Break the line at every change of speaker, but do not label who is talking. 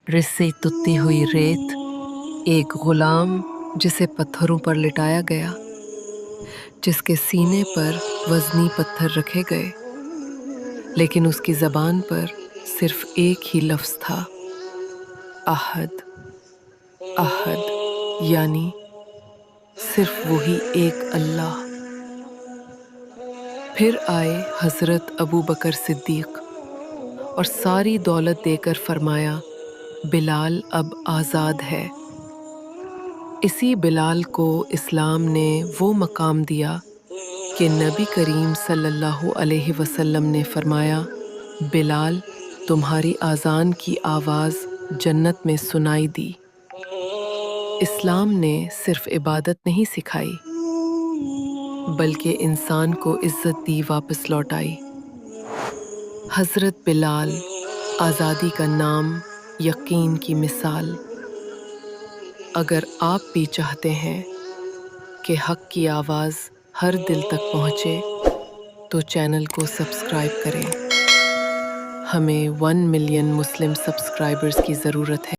रिस्से तुत्ती हुई रेत, एक गुलाम जिसे पत्थरों पर लिटाया गया, जिसके सीने पर वजनी पत्थर रखे गए, लेकिन उसकी जबान पर सिर्फ एक ही लफ्ज था, अहद। अहद यानी सिर्फ वही एक अल्लाह। फिर आए हजरत अबू बकर सिद्दीक और सारी दौलत देकर फरमाया, बिलाल अब आज़ाद है। इसी बिलाल को इस्लाम ने वो मकाम दिया कि नबी करीम सल्लल्लाहु अलैहि वसल्लम ने फरमाया, बिलाल तुम्हारी आज़ान की आवाज़ जन्नत में सुनाई दी। इस्लाम ने सिर्फ इबादत नहीं सिखाई, बल्कि इंसान को इज्जत दी वापस लौटाई। हज़रत बिलाल, आज़ादी का नाम, यकीन की मिसाल। अगर आप भी चाहते हैं कि हक की आवाज़ हर दिल तक पहुँचे, तो चैनल को सब्सक्राइब करें। हमें 1 मिलियन मुस्लिम सब्सक्राइबर्स की ज़रूरत है।